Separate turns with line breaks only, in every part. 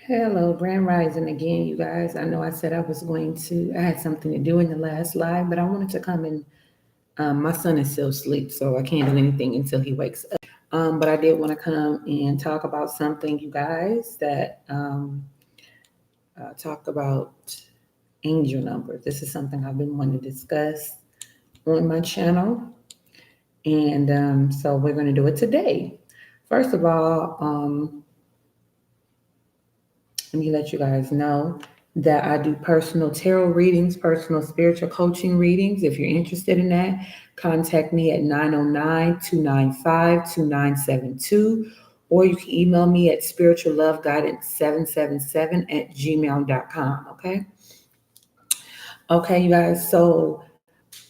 Hello, Grand Rising again, you guys. I know I said I had something to do in the last live, but I wanted to come and my son is still asleep, so I can't do anything until he wakes up. But I did want to come and talk about something, you guys, that talk about angel numbers. This is something I've been wanting to discuss on my channel, and so we're going to do it today. First of all, let me let you guys know that I do personal tarot readings, personal spiritual coaching readings. If you're interested in that, contact me at 909-295-2972, or you can email me at spiritualloveguidance777 at gmail.com. Okay. Okay, you guys. So,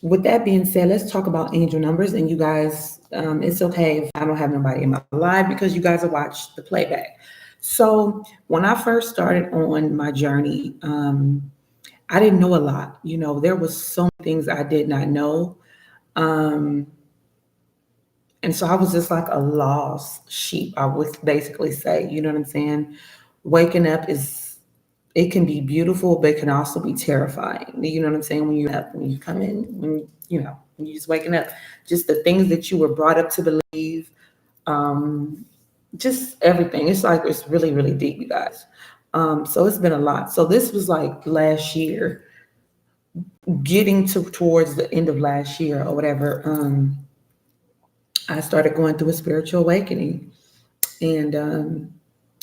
with that being said, let's talk about angel numbers. And you guys, it's okay if I don't have nobody in my live because you guys will watch the playback. So when I first started on my journey, I didn't know a lot. There was so many things I did not know. Um, and so I was just like a lost sheep, I would basically say. You know what I'm saying? Waking up it can be beautiful, but it can also be terrifying. You know what I'm saying? When you come in, when you're just waking up, just the things that you were brought up to believe, um, just everything. It's like it's really, really deep, you guys. So it's been a lot. So this was like last year, getting towards the end of last year or whatever. I started going through a spiritual awakening, and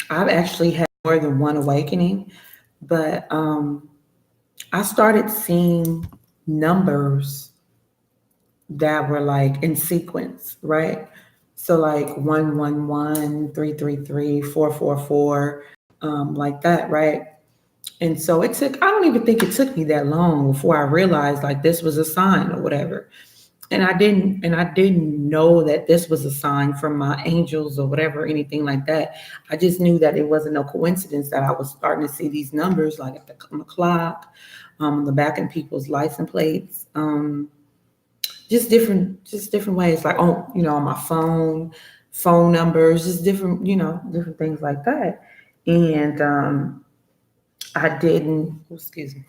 I've actually had more than one awakening, but I started seeing numbers that were like in sequence, right? So like 111, 333, 444, like that, right? And so I don't even think it took me that long before I realized like this was a sign or whatever. And I didn't know that this was a sign from my angels or whatever, anything like that. I just knew that it wasn't no coincidence that I was starting to see these numbers like on the clock, on the back of people's license plates, just different ways, like on my phone numbers, just different things like that. And I didn't, excuse me,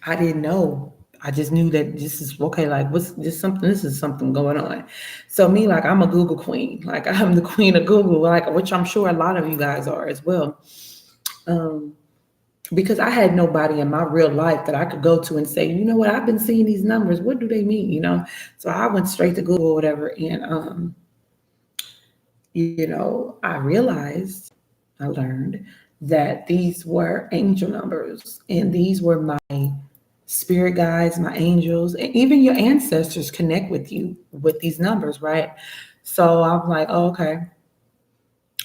I didn't know. I just knew that this is okay. Like, what's just something? This is something going on. So me, like, I'm a Google queen. Like, I'm the queen of Google. Like, which I'm sure a lot of you guys are as well. Um, because I had nobody in my real life that I could go to and say, you know what, I've been seeing these numbers. What do they mean? So I went straight to Google or whatever, and I realized, I learned that these were angel numbers, and these were my spirit guides, my angels, and even your ancestors connect with you with these numbers, right? So I'm like, oh,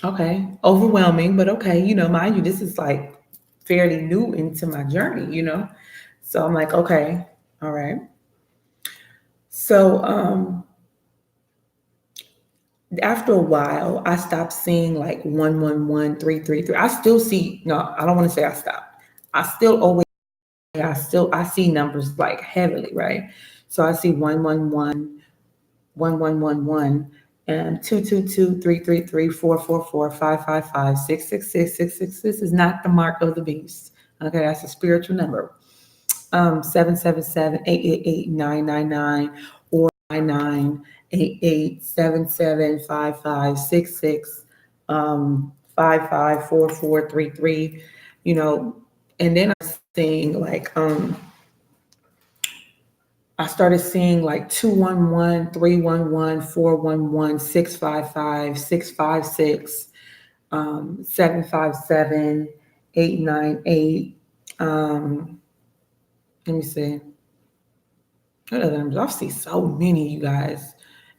okay, overwhelming, but okay, mind you, this is like fairly new into my journey. So I'm like, okay, all right. So after a while, I stopped seeing like 111, 333. I still see, no, I don't want to say I stopped. I still always, I see numbers like heavily, right? So I see 111, 1111, and 222, 333, 444, 555, 666, 666 is not the mark of the beast. Okay, that's a spiritual number. 777, 888, 999, or 9988775566, 554433, you know, and then I seeing like I started seeing like 211, 311, 411, 655, 656, 757, 898. Let me see. What other numbers? I see so many, you guys.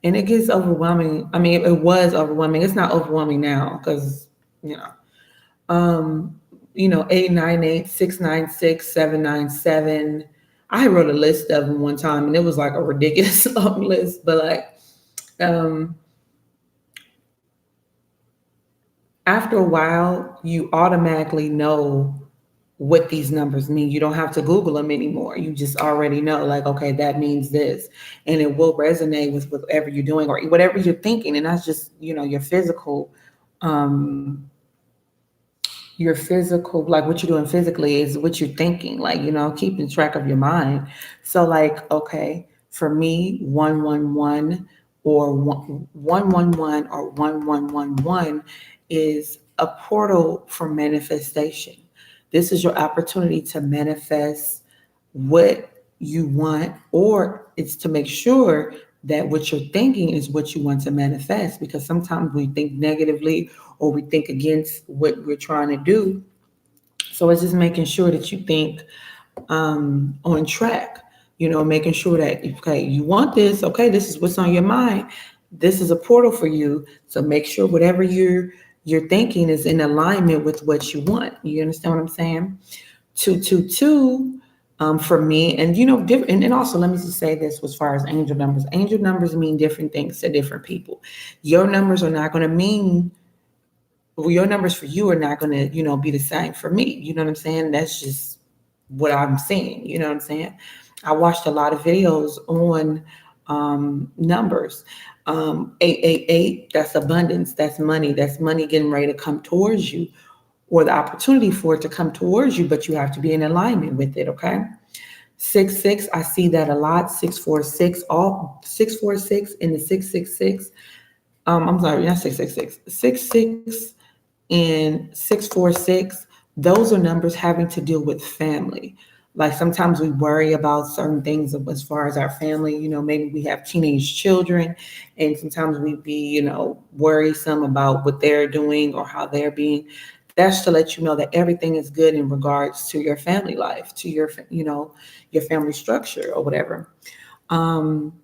And it gets overwhelming. I mean, it was overwhelming. It's not overwhelming now because, you know, 898, 696, 797. I wrote a list of them one time and it was like a ridiculous list, but like um after a while you automatically know what these numbers mean. You don't have to Google them anymore. You just already know, like, okay, that means this. And it will resonate with whatever you're doing or whatever you're thinking. And that's just, your physical um your physical, like what you're doing physically is what you're thinking, like, keeping track of your mind. So like, okay, for me, 111 or 111 or 1111 is a portal for manifestation. This is your opportunity to manifest what you want, or it's to make sure that what you're thinking is what you want to manifest, because sometimes we think negatively or we think against what we're trying to do. So it's just making sure that you think on track, making sure that, okay, you want this, okay, this is what's on your mind. This is a portal for you. So make sure whatever you're thinking is in alignment with what you want. You understand what I'm saying? 222 for me, and different. And also, let me just say this as far as angel numbers. Angel numbers mean different things to different people. Your numbers are not going to mean, well, your numbers for you are not going to, be the same for me. You know what I'm saying? That's just what I'm seeing. You know what I'm saying? I watched a lot of videos on numbers. 888, that's abundance, that's money, getting ready to come towards you, or the opportunity for it to come towards you, but you have to be in alignment with it, okay? 66, I see that a lot. 646, all 646 and the 666. I'm sorry, not 666. 66 and 646, those are numbers having to deal with family. Like sometimes we worry about certain things as far as our family, maybe we have teenage children, and sometimes we be, worrisome about what they're doing or how they're being. That's to let you know that everything is good in regards to your family life, to your family structure or whatever. Um,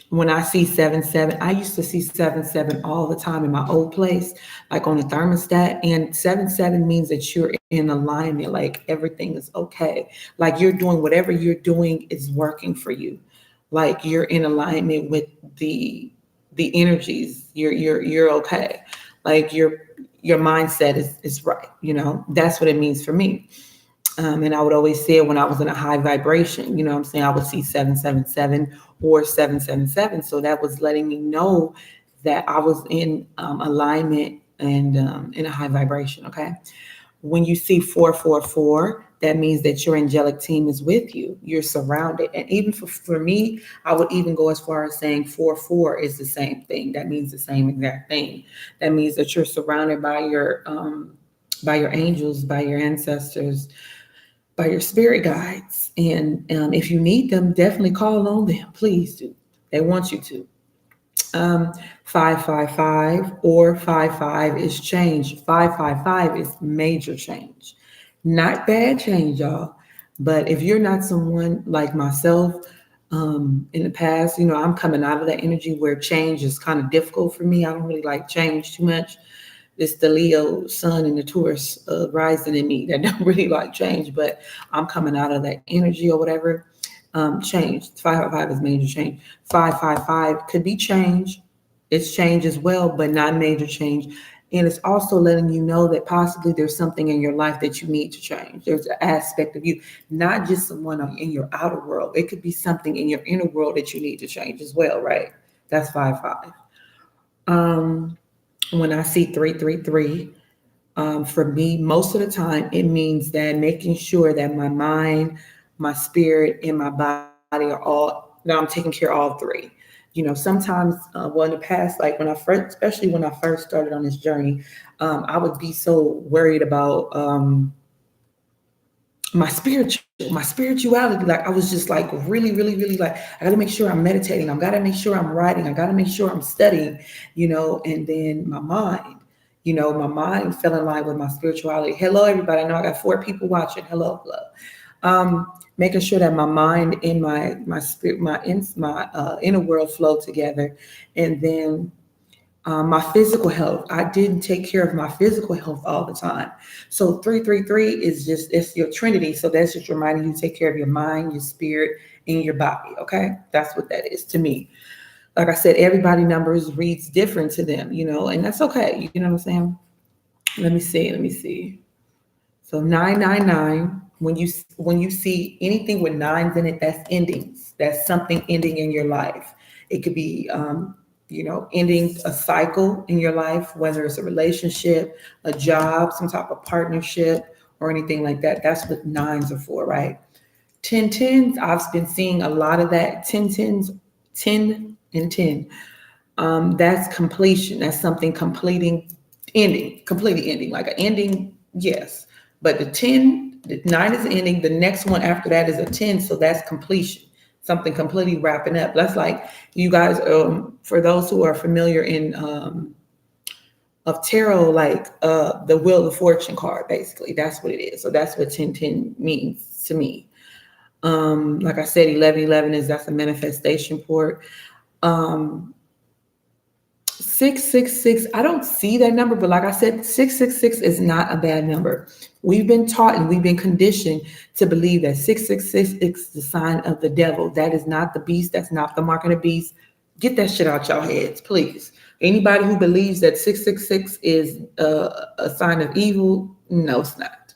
when I see 7-7, I used to see 7-7 all the time in my old place, like on the thermostat. And 7-7 means that you're in alignment, like everything is okay. Like you're doing whatever you're doing is working for you. Like you're in alignment with the energies. You're okay. Like your mindset is right. That's what it means for me. And I would always see it when I was in a high vibration. You know what I'm saying? I would see 777 or 777. So that was letting me know that I was in alignment and in a high vibration. Okay. When you see 444, that means that your angelic team is with you. You're surrounded. And even for me, I would even go as far as saying 4-4 is the same thing. That means the same exact thing. That means that you're surrounded by your angels, by your ancestors, by your spirit guides. And if you need them, definitely call on them. Please do. They want you to. 555 or 55 is change. 555 is major change. Not bad change, y'all. But if you're not someone like myself, in the past, I'm coming out of that energy where change is kind of difficult for me. I don't really like change too much. It's the Leo sun and the Taurus rising in me that don't really like change, but I'm coming out of that energy or whatever. Change. 555 is major change. 555 could be change. It's change as well, but not major change. And it's also letting you know that possibly there's something in your life that you need to change. There's an aspect of you, not just someone in your outer world. It could be something in your inner world that you need to change as well, right? That's 5-5. When I see 333, for me, most of the time, it means that making sure that my mind, my spirit, and my body are all, that I'm taking care of all three. Sometimes, well, in the past, like when I first, especially when I first started on this journey, I would be so worried about my spirituality. Like I was just like really, really, really like, I got to make sure I'm meditating. I got to make sure I'm writing. I got to make sure I'm studying, and then my mind fell in line with my spirituality. Hello, everybody. I know I got 4 people watching. Hello, hello. Making sure that my mind and my spirit, my inner world flow together. And then my physical health. I didn't take care of my physical health all the time. So 333 is just, it's your trinity. So that's just reminding you to take care of your mind, your spirit, and your body. Okay. That's what that is to me. Like I said, everybody numbers reads different to them, and that's okay. You know what I'm saying? Let me see. So 999, when you see anything with nines in it, that's endings. That's something ending in your life. It could be ending a cycle in your life, whether it's a relationship, a job, some type of partnership, or anything like that. That's what nines are for, right? 10 tens, I've been seeing a lot of that. 10 tens, 10 and 10. That's completion. That's something completing, ending, completely ending, like an ending, yes. But the 9 is ending. The next one after that is a 10. So that's completion, something completely wrapping up. That's like you guys, for those who are familiar in of tarot, like the Wheel of Fortune card, basically. That's what it is. So that's what 1010 means to me. Like I said, 1111 is that's a manifestation port. 666, I don't see that number, but like I said, 666 is not a bad number. We've been taught and we've been conditioned to believe that 666 is the sign of the devil. That is not the beast. That's not the mark of the beast. Get that shit out your heads, please. Anybody who believes that 666 is a sign of evil, no, it's not.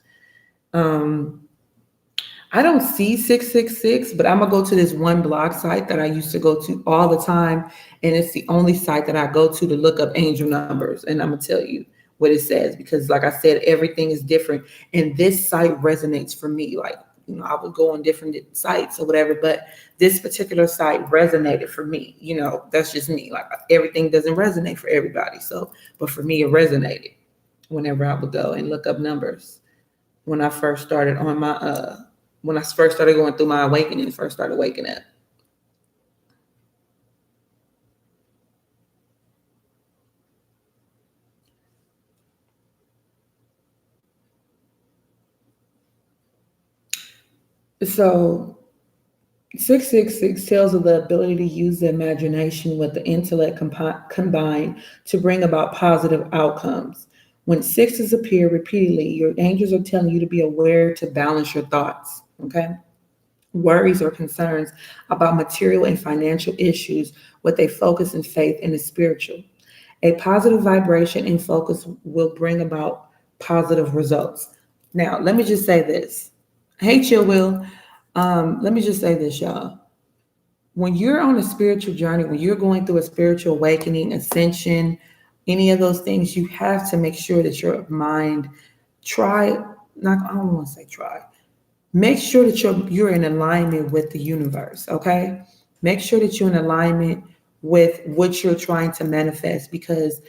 I don't see 666, but I'm gonna go to this one blog site that I used to go to all the time, and it's the only site that I go to look up angel numbers. And I'm gonna tell you what it says because, like I said, everything is different, and this site resonates for me. Like, I would go on different sites or whatever, but this particular site resonated for me. That's just me. Like, everything doesn't resonate for everybody. So, but for me, it resonated whenever I would go and look up numbers. When I first started on my when I first started going through my awakening, first started waking up. So 666 tells of the ability to use the imagination with the intellect combined to bring about positive outcomes. When sixes appear repeatedly, your angels are telling you to be aware to balance your thoughts. Okay. Worries or concerns about material and financial issues with a focus and faith in the spiritual. A positive vibration and focus will bring about positive results. Now, let me just say this. Hey, Chill Will. Let me just say this, y'all. When you're on a spiritual journey, when you're going through a spiritual awakening, ascension, any of those things, you have to make sure that your mind I don't want to say try. Make sure that you're in alignment with the universe, okay? Make sure that you're in alignment with what you're trying to manifest because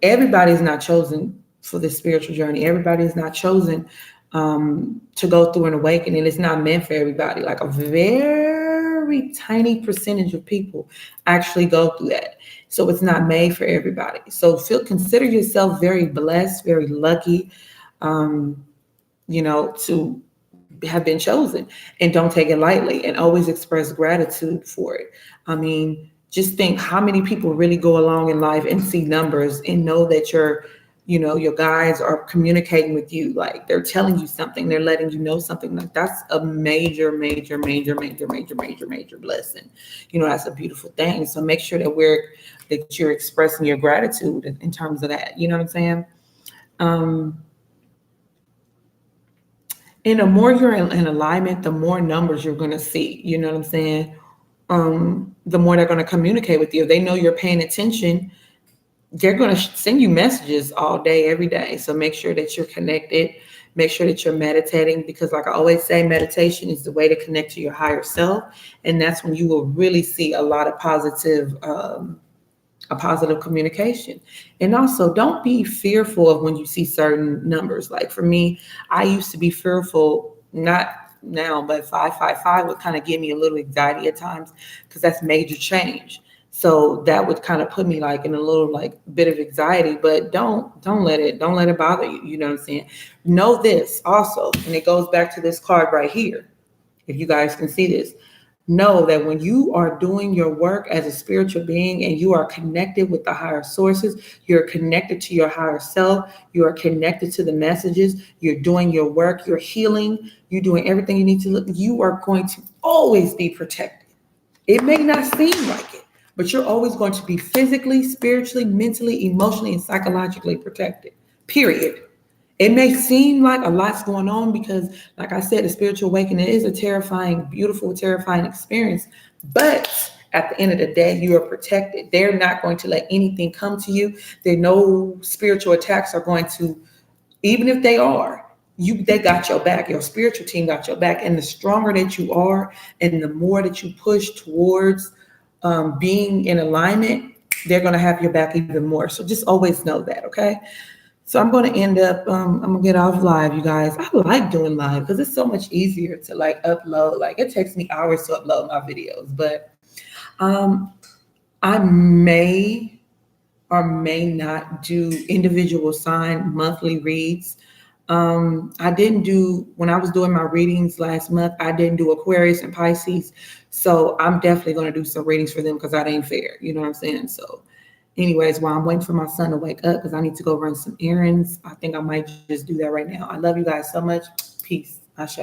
everybody is not chosen for the spiritual journey. Everybody is not chosen to go through an awakening. It's not meant for everybody. Like a very tiny percentage of people actually go through that. So it's not made for everybody. So consider yourself very blessed, very lucky, to have been chosen, and don't take it lightly and always express gratitude for it. I mean, just think how many people really go along in life and see numbers and know that your guides are communicating with you. Like they're telling you something, they're letting you know something. Like that's a major, major, major, major, major, major, major blessing. That's a beautiful thing. So make sure that you're expressing your gratitude in terms of that. You know what I'm saying? And the more you're in alignment, the more numbers you're going to see. You know what I'm saying? The more they're going to communicate with you. If they know you're paying attention, they're going to send you messages all day, every day. So make sure that you're connected. Make sure that you're meditating because, like I always say, meditation is the way to connect to your higher self. And that's when you will really see a lot of positive communication. And also don't be fearful of when you see certain numbers. Like for me, I used to be fearful, not now, but 555 would kind of give me a little anxiety at times because that's major change. So that would kind of put me like in a little like bit of anxiety, but don't let it bother you. You know what I'm saying? Know this also, and it goes back to this card right here. If you guys can see this, know that when you are doing your work as a spiritual being and you are connected with the higher sources, you're connected to your higher self, you are connected to the messages, you're doing your work, you're healing, you're doing everything you need to look, you are going to always be protected. It may not seem like it, but you're always going to be physically, spiritually, mentally, emotionally, and psychologically protected, period. It may seem like a lot's going on because, like I said, the spiritual awakening is a terrifying, beautiful, terrifying experience. But at the end of the day, you are protected. They're not going to let anything come to you. There no spiritual attacks are going to, even if they are, they got your back. Your spiritual team got your back. And the stronger that you are, and the more that you push towards being in alignment, they're going to have your back even more. So just always know that, okay? So I'm going to end up, I'm going to get off live, you guys. I like doing live because it's so much easier to like upload. Like it takes me hours to upload my videos, but I may or may not do individual sign monthly reads. I didn't do, when I was doing my readings last month, I didn't do Aquarius and Pisces. So I'm definitely going to do some readings for them because that ain't fair. You know what I'm saying? So anyways, while I'm waiting for my son to wake up because I need to go run some errands, I think I might just do that right now. I love you guys so much. Peace. Ashe.